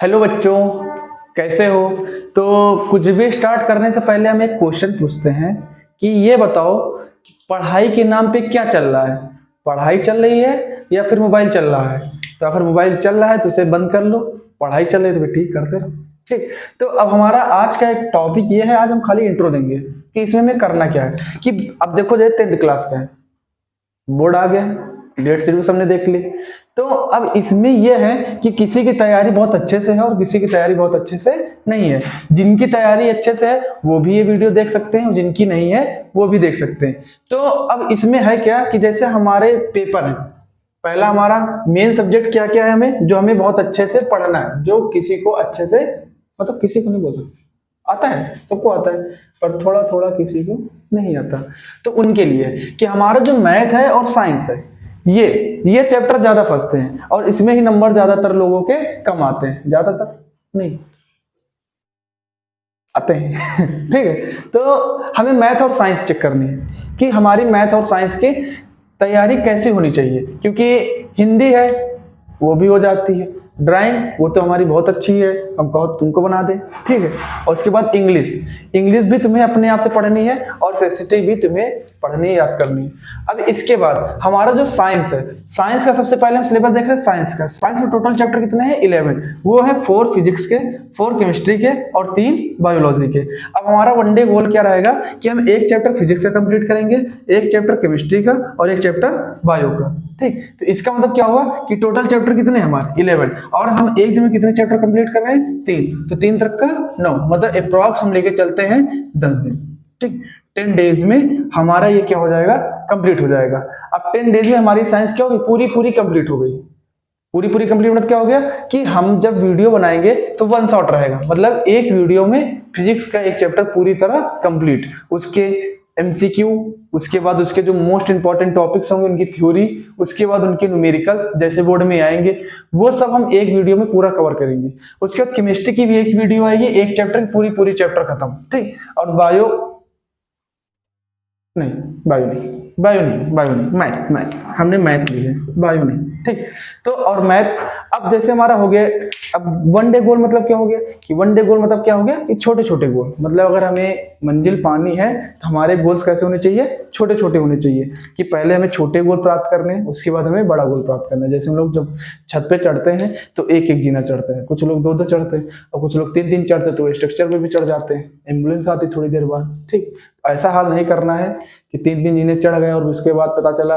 Hello बच्चों, कैसे हो। तो कुछ भी स्टार्ट करने से पहले हम एक क्वेश्चन पूछते हैं कि ये बताओ कि पढ़ाई के नाम पे क्या चल रहा है। पढ़ाई चल रही है या फिर मोबाइल चल रहा है। तो अगर मोबाइल चल रहा है तो उसे बंद कर लो, पढ़ाई चल रही है तो फिर ठीक करते रहो। ठीक, तो अब हमारा आज का एक टॉपिक ये है, आज हम खाली इंट्रो देंगे कि इसमें हमें करना क्या है। कि अब देखो जैसे 10th क्लास का है, बोर्ड आ गया, डेट शीट भी सबने देख ली। तो अब इसमें यह है कि किसी की तैयारी बहुत अच्छे से है और किसी की तैयारी बहुत अच्छे से नहीं है। जिनकी तैयारी अच्छे से है वो भी ये वीडियो देख सकते हैं और जिनकी नहीं है वो भी देख सकते हैं। तो अब इसमें है क्या कि जैसे हमारे पेपर है, पहला हमारा मेन सब्जेक्ट क्या क्या है, हमें जो हमें बहुत अच्छे से पढ़ना है, जो किसी को अच्छे से, मतलब किसी को नहीं बोल सकते, आता है, सबको आता है, पर थोड़ा थोड़ा किसी को नहीं आता। तो उनके लिए कि हमारा जो मैथ है और साइंस है, ये चैप्टर ज्यादा फंसते हैं और इसमें ही नंबर ज्यादातर लोगों के कम आते हैं, ज्यादातर नहीं आते हैं। ठीक है, तो हमें मैथ और साइंस चेक करनी है कि हमारी मैथ और साइंस की तैयारी कैसी होनी चाहिए। क्योंकि हिंदी है वो भी हो जाती है, ड्राइंग वो तो हमारी बहुत अच्छी है, हम कहो तुमको बना दे। ठीक है, और उसके बाद इंग्लिश, इंग्लिश भी तुम्हें अपने आप से पढ़नी है और सेंसिटिव भी तुम्हें पढ़नी है, याद करनी है। अब इसके बाद हमारा जो साइंस है, साइंस का सबसे पहले हम सिलेबस देख रहे हैं। साइंस का, साइंस में टोटल चैप्टर कितने हैं? 11। वो है 4 फिजिक्स के, 4 केमिस्ट्री के और 3 बायोलॉजी के। अब हमारा वनडे गोल क्या रहेगा कि हम एक चैप्टर फिजिक्स का कंप्लीट करेंगे, एक चैप्टर केमिस्ट्री का और एक चैप्टर बायो का। ठीक, तो इसका मतलब क्या हुआ कि टोटल चैप्टर कितने हैं हमारे? 11, और हम एक दिन में कितने चैप्टर कंप्लीट कर रहे हैं? 3। तो 3 तक का 9, मतलब अप्रॉक्स हम लेके चलते हैं 10 दिन। ठीक, 10 डेज में हमारा ये क्या हो जाएगा? कंप्लीट हो जाएगा। अब 10 डेज में हमारी साइंस क्या होगी? पूरी पूरी कंप्लीट हो गई। पूरी पूरी कंप्लीट मतलब क्या हो गया कि हम जब वीडियो बनाएंगे तो वन शॉट रहेगा, मतलब एक वीडियो में फिजिक्स का एक चैप्टर पूरी तरह कंप्लीट, उसके एमसीक्यू, उसके बाद उसके जो मोस्ट इंपॉर्टेंट टॉपिक्स होंगे उनकी थ्योरी, उसके बाद उनके न्यूमेरिकल्स जैसे बोर्ड में आएंगे, वो सब हम एक वीडियो में पूरा कवर करेंगे। उसके बाद केमिस्ट्री की भी एक वीडियो आएगी, एक चैप्टर पूरी पूरी चैप्टर खत्म। ठीक, और बायो नहीं, बायो नहीं, बायो नहीं, बायो नहीं, मैथ, मैथ हमने मैथ ली है, बायो नहीं। ठीक, तो और मैथ, अब जैसे हमारा हो गया, अब वन डे गोल मतलब क्या हो गया कि वन डे गोल मतलब क्या हो गया कि छोटे छोटे गोल, मतलब अगर हमें मंजिल पानी है तो हमारे गोल्स कैसे होने चाहिए? छोटे छोटे होने चाहिए। कि पहले हमें छोटे गोल प्राप्त करने हैं, उसके बाद हमें बड़ा गोल प्राप्त करना है। जैसे हम लोग जब छत पे चढ़ते हैं तो एक एक जीना चढ़ते हैं, कुछ लोग 2-2 चढ़ते हैं और कुछ लोग 3-3 चढ़ते हैं, तो स्ट्रक्चर पे भी चढ़ जाते हैं, एम्बुलेंस आती थोड़ी देर बाद। ठीक, ऐसा हाल नहीं करना है कि 3-3 जीने चढ़ गए और उसके बाद पता चला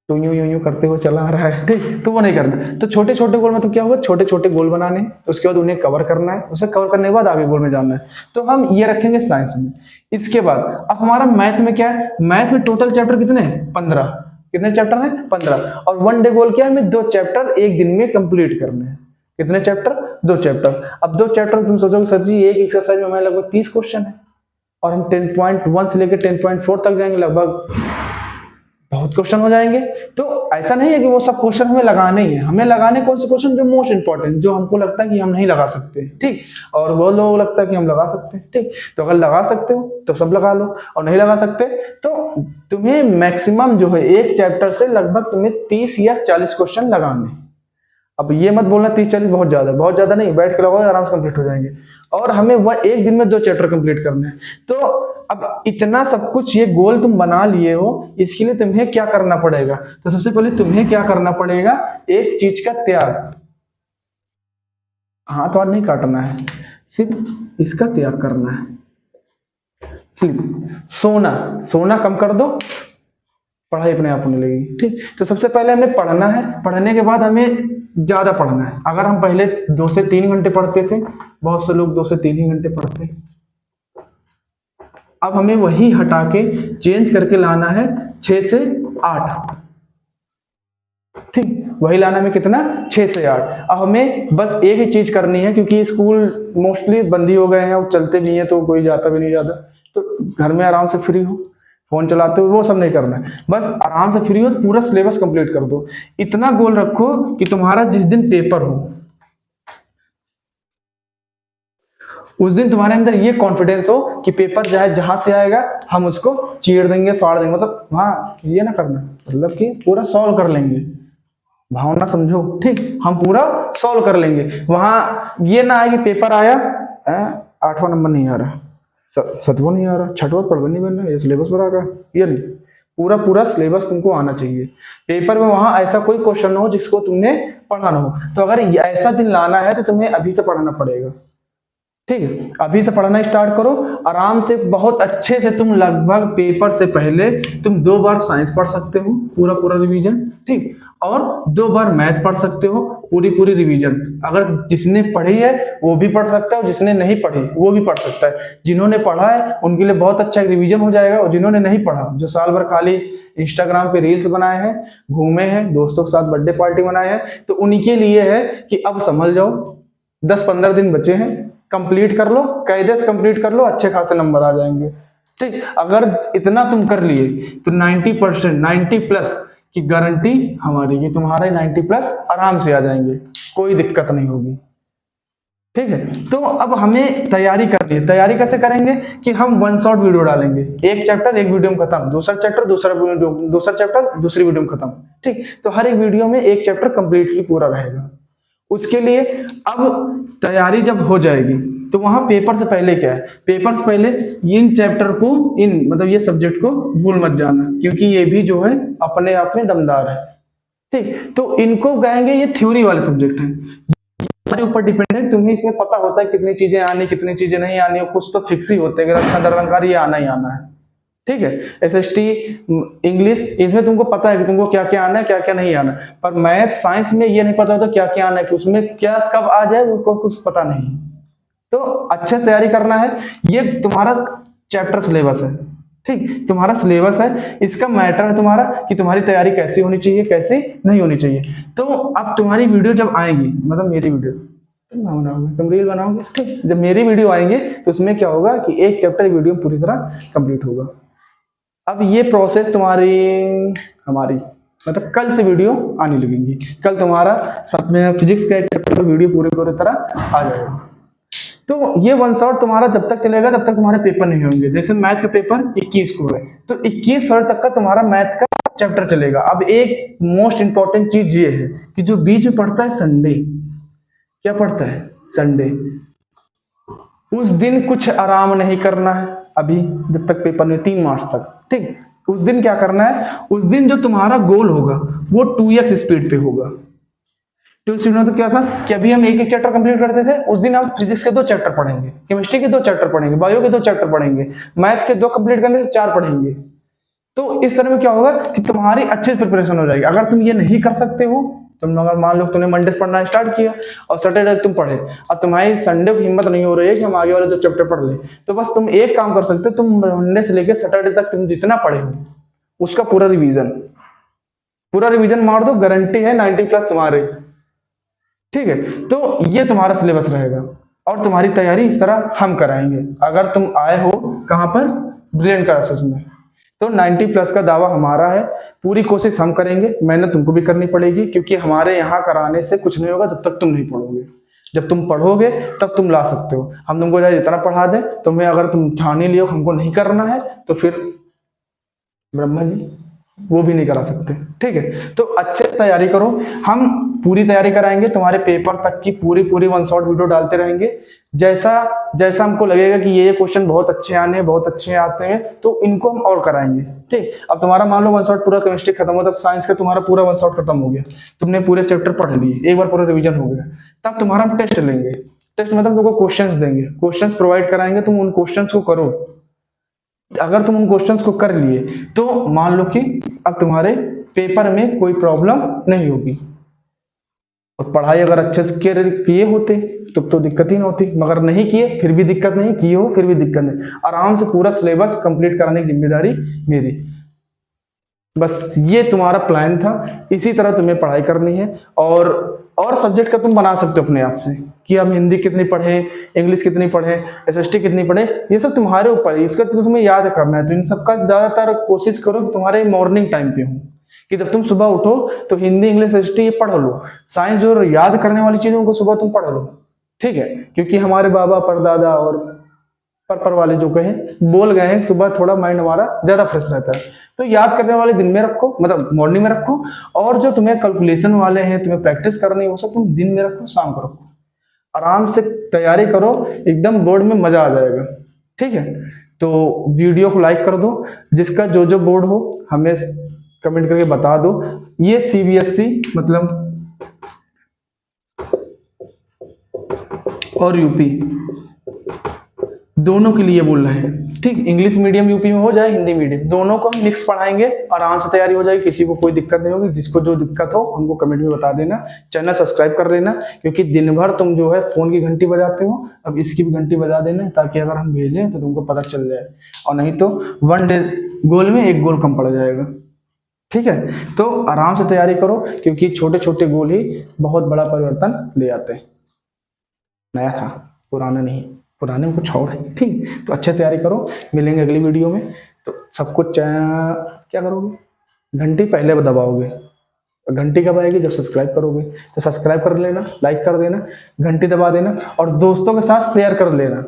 तो यूं यूं यूं करते हुए चला आ रहा है। ठीक, तो वो नहीं करना। तो छोटे छोटे गोल मतलब क्या होगा? छोटे छोटे गोल बनाने, उसके बाद उन्हें कवर करना है, उसे कवर करने के बाद आगे गोल में जाना है। तो हम ये रखेंगे साइंस में। इसके बाद अब हमारा मैथ में क्या है? मैथ में टोटल चैप्टर कितने हैं? 15। कितने चैप्टर हैं? 15। और वन डे गोल क्या है? हमें 2 चैप्टर एक दिन में कंप्लीट करने हैं। कितने चैप्टर? 2 चैप्टर। अब 2 चैप्टर तुम सोचोगे सर जी एक एक्सरसाइज में हमें लगभग 30 क्वेश्चन है और हम 10.1 से लेकर 10.4 तक जाएंगे, लगभग बहुत क्वेश्चन हो जाएंगे। तो ऐसा नहीं है कि वो सब क्वेश्चन हमें लगाने ही है, हमें लगाने कौन से क्वेश्चन? जो मोस्ट इंपॉर्टेंट, जो हमको लगता है कि हम नहीं लगा सकते। ठीक, और वो लोग लगता है कि हम लगा सकते हैं। ठीक, तो अगर लगा सकते हो तो सब लगा लो, और नहीं लगा सकते तो तुम्हें मैक्सिमम जो है एक चैप्टर से लगभग तुम्हें 30 या 40 क्वेश्चन लगाने। अब ये मत बोलना 30-40 बहुत ज्यादा नहीं, बैठ के लगाओ आराम से कंप्लीट हो जाएंगे। और हमें वह एक दिन में 2 चैप्टर कंप्लीट करने हैं। तो अब इतना सब कुछ ये गोल तुम बना लिए हो, इसके लिए तुम्हें क्या करना पड़ेगा? तो सबसे पहले तुम्हें क्या करना पड़ेगा? एक चीज का त्याग, हाथ वाथ नहीं काटना है, सिर्फ इसका त्याग करना है। सिर्फ सोना कम कर दो, पढ़ाई अपने आप होने लगेगी। ठीक, तो सबसे पहले हमें पढ़ना है, पढ़ने के बाद हमें ज्यादा पढ़ना है। अगर हम पहले 2 से 3 घंटे पढ़ते थे, बहुत से लोग 2 से 3 ही घंटे पढ़ते हैं, अब हमें वही हटा के चेंज करके लाना है 6 से 8। ठीक, वही लाना में कितना? 6 से 8। अब हमें बस एक ही चीज करनी है, क्योंकि स्कूल मोस्टली बंद ही हो गए हैं और चलते भी हैं तो कोई जाता भी नहीं ज्यादा, तो घर में आराम से फ्री हो, फोन चलाते हो, वो सब नहीं करना है। बस आराम से फ्री हो तो पूरा सिलेबस कंप्लीट कर दो। इतना गोल रखो कि तुम्हारा जिस दिन पेपर हो उस दिन तुम्हारे अंदर ये कॉन्फिडेंस हो कि पेपर चाहे जहां से आएगा हम उसको चीर देंगे, फाड़ देंगे, मतलब वहां ये ना करना, मतलब कि पूरा सॉल्व कर लेंगे। भावना समझो, ठीक। हम पूरा सॉल्व कर लेंगे। वहां ये ना आए कि पेपर आया 8वां नंबर नहीं आ रहा, 7वां नहीं आ रहा, 6वां पढ़ नहीं बनना, ये सिलेबस बना रहा, ये नहीं। पूरा पूरा सिलेबस तुमको आना चाहिए पेपर में। वहां ऐसा कोई क्वेश्चन हो जिसको तुमने पढ़ा ना हो। तो अगर ऐसा दिन लाना है तो तुम्हें अभी से पढ़ना पड़ेगा, ठीक है। अभी से पढ़ना स्टार्ट करो आराम से, बहुत अच्छे से। तुम लगभग पेपर से पहले तुम 2 बार साइंस पढ़ सकते हो, पूरा पूरा रिवीजन, ठीक। और 2 बार मैथ पढ़ सकते हो, पूरी पूरी रिवीजन। अगर जिसने पढ़ी है वो भी पढ़ सकता है, और जिसने नहीं पढ़ी वो भी पढ़ सकता है। जिन्होंने पढ़ा है उनके लिए बहुत अच्छा रिवीजन हो जाएगा, और जिन्होंने नहीं पढ़ा, जो साल भर खाली इंस्टाग्राम पे रील्स बनाए हैं, घूमे हैं, दोस्तों के साथ बर्थडे पार्टी बनाए हैं, तो उनके लिए है कि अब संभल जाओ, 10-15 दिन बचे हैं, कंप्लीट कर लो, कायदे से कंप्लीट कर लो, अच्छे खासे नंबर आ जाएंगे, ठीक। अगर इतना तुम कर लिए तो 90%, 90 प्लस की गारंटी हमारी कि तुम्हारे 90 प्लस आराम से आ जाएंगे, कोई दिक्कत नहीं होगी, ठीक है। तो अब हमें तैयारी करनी है। तैयारी कैसे करेंगे कि हम 1 शॉट वीडियो डालेंगे, एक चैप्टर एक वीडियो में खत्म, दूसरा चैप्टर दूसरा चैप्टर दूसरी वीडियो में खत्म, ठीक। तो हर एक वीडियो में एक चैप्टर कंप्लीटली पूरा रहेगा। उसके लिए अब तैयारी जब हो जाएगी तो वहां पेपर से पहले क्या है, पेपर से पहले इन चैप्टर को, इन मतलब ये सब्जेक्ट को भूल मत जाना, क्योंकि ये भी जो है अपने आप में दमदार है, ठीक। तो इनको कहेंगे ये थ्योरी वाले सब्जेक्ट हैं, हमारे ऊपर डिपेंडेंट। तुम्हें इसमें पता होता है कितनी चीजें आनी कितनी चीजें नहीं आनी, कुछ तो फिक्स ही होते हैं, रक्षा दरलंकार ये आना ही आना है, ठीक है। एसएसटी इंग्लिश इसमें तुमको पता है कि तुमको क्या क्या आना है क्या क्या नहीं आना, पर मैथ साइंस में ये नहीं पता होता क्या क्या आना है, कि उसमें क्या कब आ जाए उसको कुछ पता नहीं। तो अच्छे से तैयारी करना है। ये तुम्हारा चैप्टर सिलेबस है, ठीक, तुम्हारा सिलेबस है, इसका मैटर है तुम्हारा कि तुम्हारी तैयारी कैसी होनी चाहिए कैसी नहीं होनी चाहिए। तो अब तुम्हारी वीडियो जब आएंगी, मतलब मेरी वीडियो तुम रील बनाओगे, ठीक, जब मेरी वीडियो आएंगे तो उसमें क्या होगा कि एक चैप्टर वीडियो पूरी तरह कंप्लीट होगा। अब ये प्रोसेस तुम्हारी हमारी मतलब कल से वीडियो आने लगेंगी। कल तुम्हारा सब में फिजिक्स का एक चैप्टर वीडियो पूरी तरह आ जाएगा। तो ये 1 शॉट तुम्हारा जब तक चलेगा तब तक तुम्हारे पेपर नहीं होंगे। जैसे मैथ का पेपर 21 को है तो 21 फरवरी तक का तुम्हारा मैथ का चैप्टर चलेगा। अब एक मोस्ट इंपॉर्टेंट चीज ये है कि जो बीच में पड़ता है संडे, क्या पड़ता है संडे, उस दिन कुछ आराम नहीं करना है अभी जब तक पेपर में 3 मार्च तक, ठीक। उस दिन क्या करना है, उस दिन जो तुम्हारा गोल होगा वो 2x स्पीड पे होगा। 2x स्पीड में तो क्या था कि अभी हम एक चैप्टर कंप्लीट करते थे, उस दिन हम फिजिक्स के 2 चैप्टर पढ़ेंगे, केमिस्ट्री के 2 चैप्टर पढ़ेंगे, बायो के 2 चैप्टर पढ़ेंगे, मैथ के 2 कंप्लीट करने से 4 पढ़ेंगे। तो इस तरह में क्या होगा कि तुम्हारी अच्छी प्रिपरेशन हो जाएगी। अगर तुम ये नहीं कर सकते हो, तुम अगर मान लो तुमने मंडे से पढ़ना स्टार्ट किया और सैटरडे तुम पढ़े, अब तुम्हारी संडे की हिम्मत नहीं हो रही है कि हम आगे वाले 2 चैप्टर पढ़ ले, तो बस तुम एक काम कर सकते हो, तुम मंडे से लेकर सैटरडे तक तुम जितना पढ़े हो उसका पूरा रिवीजन मार दो, गारंटी है 90 प्लस तुम्हारे, ठीक है। तो ये तुम्हारा सिलेबस रहेगा और तुम्हारी तैयारी इस तरह हम कराएंगे। अगर तुम आए हो कहां पर, ब्रिलियंट क्लासेस में, तो 90 प्लस का दावा हमारा है। पूरी कोशिश हम करेंगे, मेहनत तुमको भी करनी पड़ेगी, क्योंकि हमारे यहाँ कराने से कुछ नहीं होगा जब तक तुम नहीं पढ़ोगे। जब तुम पढ़ोगे तब तुम ला सकते हो। हम तुमको चाहे जितना पढ़ा दें, तुम्हें अगर तुम ठान ही लियो हमको नहीं करना है तो फिर ब्रह्मा जी वो भी नहीं करा सकते, ठीक है। तो अच्छे से तैयारी करो, हम पूरी तैयारी कराएंगे, तुम्हारे पेपर तक की पूरी 1 शॉट वीडियो डालते रहेंगे। जैसा जैसा हमको लगेगा कि ये क्वेश्चन बहुत अच्छे आते हैं तो इनको हम और कराएंगे, ठीक। अब तुम्हारा मान लो 1 शॉट पूरा केमिस्ट्री खत्म हो, तब साइंस का तुम्हारा पूरा 1 शॉट खत्म हो गया, तुमने पूरे चैप्टर पढ़ लिए, एक बार पूरा रिवीजन हो गया, तब तुम्हारा हम टेस्ट लेंगे। टेस्ट मतलब तुमको क्वेश्चंस देंगे, क्वेश्चंस प्रोवाइड कराएंगे, तुम उन क्वेश्चंस को करो। अगर तुम उन क्वेश्चंस को कर लिए तो मान लो कि अब तुम्हारे पेपर में कोई प्रॉब्लम नहीं होगी। और पढ़ाई अगर अच्छे से किए होते तो दिक्कत ही नहीं होती, मगर नहीं किए फिर भी दिक्कत नहीं, किए हो फिर भी दिक्कत नहीं। आराम से पूरा सिलेबस कंप्लीट कराने की जिम्मेदारी मेरी। बस ये तुम्हारा प्लान था, इसी तरह तुम्हें पढ़ाई करनी है। और सब्जेक्ट का तुम बना सकते हो अपने आप से कि हम हिंदी कितनी पढ़े, इंग्लिश कितनी पढ़े, एसएसटी कितनी पढ़े, ये सब तुम्हारे ऊपर है। इसका तो तुम्हें याद करना है। तो इन सबका ज्यादातर कोशिश करो कि तुम्हारे मॉर्निंग टाइम पे हो, कि जब तुम सुबह उठो तो हिंदी इंग्लिश एसएसटी ये पढ़ लो। साइंस जो याद करने वाली चीजें उनको सुबह तुम पढ़ लो, ठीक है। क्योंकि हमारे बाबा परदादा और पर वाले जो कहे बोल गए हैं, सुबह थोड़ा माइंड हमारा ज्यादा फ्रेश रहता है। तो याद करने वाले दिन में रखो, मतलब मॉर्निंग में रखो, और जो तुम्हें कैलकुलेशन वाले हैं, तुम्हें प्रैक्टिस करनी है, वो सब तुम दिन में रखो, शाम को रखो। आराम से तैयारी करो, एकदम बोर्ड में मजा आ जाएगा। ठीक है, तो वीडियो को लाइक कर दो, जिसका जो जो बोर्ड हो हमें कमेंट करके बता दो। ये सीबीएसई मतलब और यूपी दोनों के लिए बोल रहे हैं। ठीक, इंग्लिश मीडियम यूपी में हो जाए, हिंदी मीडियम, दोनों को हम मिक्स पढ़ाएंगे, आराम से तैयारी हो जाएगी, किसी को कोई दिक्कत नहीं होगी। जिसको जो दिक्कत हो हमको कमेंट में बता देना, चैनल सब्सक्राइब कर लेना, क्योंकि दिन भर तुम जो है फोन की घंटी बजाते हो, अब इसकी भी घंटी बजा देना, ताकि अगर हम भेजें तो तुमको पता चल जाए, और नहीं तो 1 डे गोल में 1 गोल कम पड़ जाएगा। ठीक है, तो आराम से तैयारी करो, क्योंकि छोटे छोटे गोल ही बहुत बड़ा परिवर्तन ले आते हैं। नया था, पुराना नहीं, पुराने में कुछ और है। ठीक, तो अच्छे तैयारी करो, मिलेंगे अगली वीडियो में। तो सब कुछ क्या करोगे, घंटी पहले दबाओगे, घंटी कब आएगी, जब सब्सक्राइब करोगे। तो सब्सक्राइब कर लेना, लाइक कर देना, घंटी दबा देना, और दोस्तों के साथ शेयर कर लेना।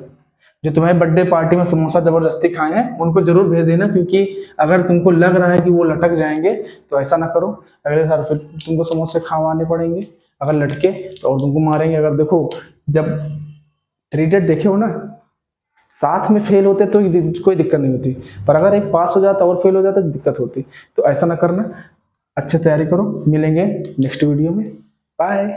जो तुम्हारे बर्थडे पार्टी में समोसा जबरदस्ती खाए हैं उनको जरूर भेज देना, क्योंकि अगर तुमको लग रहा है कि वो लटक जाएंगे तो ऐसा ना करो, अगले साल फिर तुमको समोसे खावाने पड़ेंगे। अगर लटके तो और तुमको मारेंगे। अगर देखो, जब 3 डेट देखे हो ना, साथ में फेल होते तो कोई दिक्कत नहीं होती, पर अगर एक पास हो जाता और फेल हो जाता तो दिक्कत होती। तो ऐसा ना करना, अच्छे तैयारी करो, मिलेंगे नेक्स्ट वीडियो में, बाय।